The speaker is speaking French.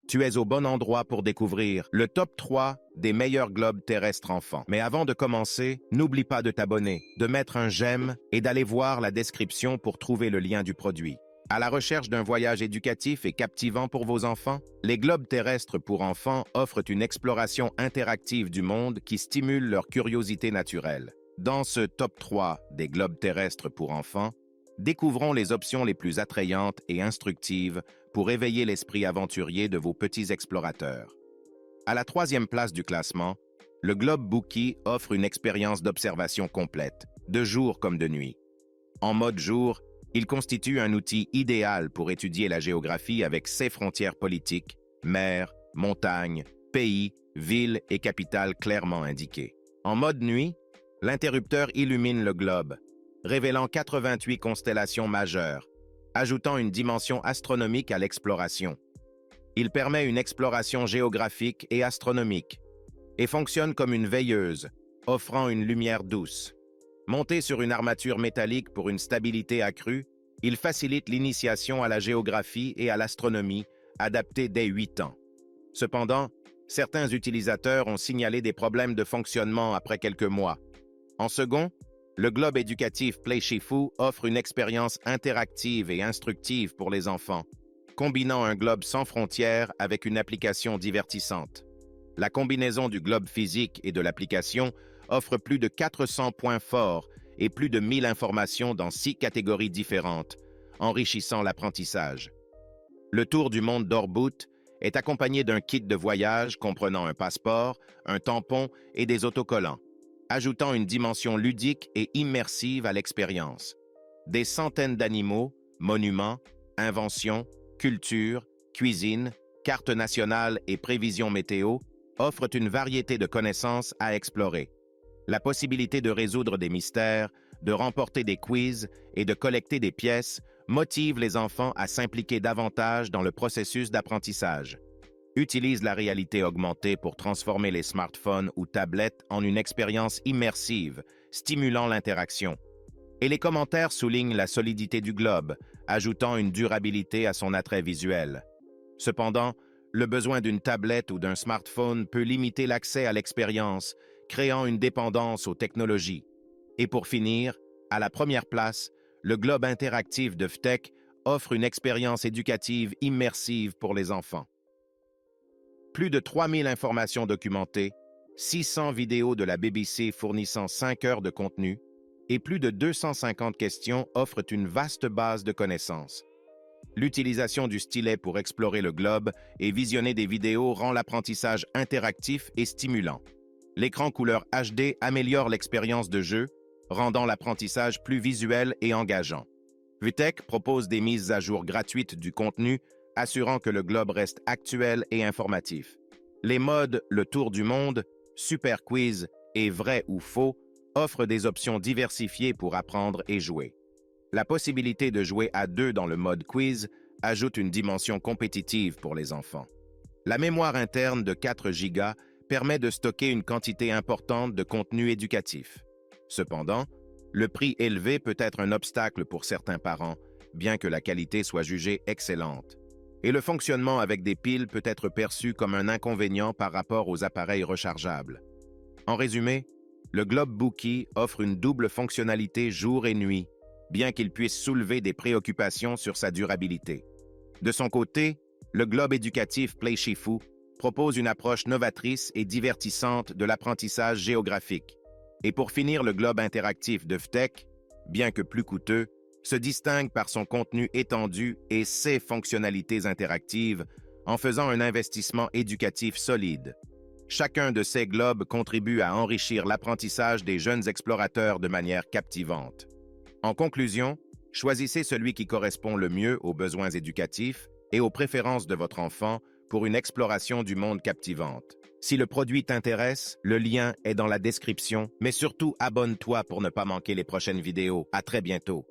Tu es au bon endroit pour découvrir le top 3 des meilleurs globes terrestres enfants. Mais avant de commencer, n'oublie pas de t'abonner, de mettre un j'aime et d'aller voir la description pour trouver le lien du produit. À la recherche d'un voyage éducatif et captivant pour vos enfants, les globes terrestres pour enfants offrent une exploration interactive du monde qui stimule leur curiosité naturelle. Dans ce top 3 des globes terrestres pour enfants, découvrons les options les plus attrayantes et instructives pour éveiller l'esprit aventurier de vos petits explorateurs. À la 3e place du classement, le globe Bookie offre une expérience d'observation complète, de jour comme de nuit. En mode jour, il constitue un outil idéal pour étudier la géographie avec ses frontières politiques, mers, montagnes, pays, villes et capitales clairement indiquées. En mode nuit, l'interrupteur illumine le globe, révélant 88 constellations majeures, ajoutant une dimension astronomique à l'exploration. Il permet une exploration géographique et astronomique et fonctionne comme une veilleuse, offrant une lumière douce. Monté sur une armature métallique pour une stabilité accrue, il facilite l'initiation à la géographie et à l'astronomie, adaptée dès 8 ans. Cependant, certains utilisateurs ont signalé des problèmes de fonctionnement après quelques mois. En second, le globe éducatif PlayShifu offre une expérience interactive et instructive pour les enfants, combinant un globe sans frontières avec une application divertissante. La combinaison du globe physique et de l'application offre plus de 400 points forts et plus de 1000 informations dans 6 catégories différentes, enrichissant l'apprentissage. Le tour du monde d'Orbit est accompagné d'un kit de voyage comprenant un passeport, un tampon et des autocollants, ajoutant une dimension ludique et immersive à l'expérience. Des centaines d'animaux, monuments, inventions, cultures, cuisine, cartes nationales et prévisions météo offrent une variété de connaissances à explorer. La possibilité de résoudre des mystères, de remporter des quiz et de collecter des pièces motive les enfants à s'impliquer davantage dans le processus d'apprentissage. Utilise la réalité augmentée pour transformer les smartphones ou tablettes en une expérience immersive, stimulant l'interaction. Et les commentaires soulignent la solidité du globe, ajoutant une durabilité à son attrait visuel. Cependant, le besoin d'une tablette ou d'un smartphone peut limiter l'accès à l'expérience, créant une dépendance aux technologies. Et pour finir, à la première place, le globe interactif de FTech offre une expérience éducative immersive pour les enfants. Plus de 3000 informations documentées, 600 vidéos de la BBC fournissant 5 heures de contenu et plus de 250 questions offrent une vaste base de connaissances. L'utilisation du stylet pour explorer le globe et visionner des vidéos rend l'apprentissage interactif et stimulant. L'écran couleur HD améliore l'expérience de jeu, rendant l'apprentissage plus visuel et engageant. VTech propose des mises à jour gratuites du contenu, assurant que le globe reste actuel et informatif. Les modes Le Tour du Monde, Super Quiz et Vrai ou Faux offrent des options diversifiées pour apprendre et jouer. La possibilité de jouer à 2 dans le mode quiz ajoute une dimension compétitive pour les enfants. La mémoire interne de 4 Go permet de stocker une quantité importante de contenu éducatif. Cependant, le prix élevé peut être un obstacle pour certains parents, bien que la qualité soit jugée excellente. Et le fonctionnement avec des piles peut être perçu comme un inconvénient par rapport aux appareils rechargeables. En résumé, le globe Bookie offre une double fonctionnalité jour et nuit, bien qu'il puisse soulever des préoccupations sur sa durabilité. De son côté, le globe éducatif PlayShifu propose une approche novatrice et divertissante de l'apprentissage géographique. Et pour finir, le globe interactif de FTech, bien que plus coûteux, se distingue par son contenu étendu et ses fonctionnalités interactives en faisant un investissement éducatif solide. Chacun de ces globes contribue à enrichir l'apprentissage des jeunes explorateurs de manière captivante. En conclusion, choisissez celui qui correspond le mieux aux besoins éducatifs et aux préférences de votre enfant pour une exploration du monde captivante. Si le produit t'intéresse, le lien est dans la description, mais surtout abonne-toi pour ne pas manquer les prochaines vidéos. À très bientôt.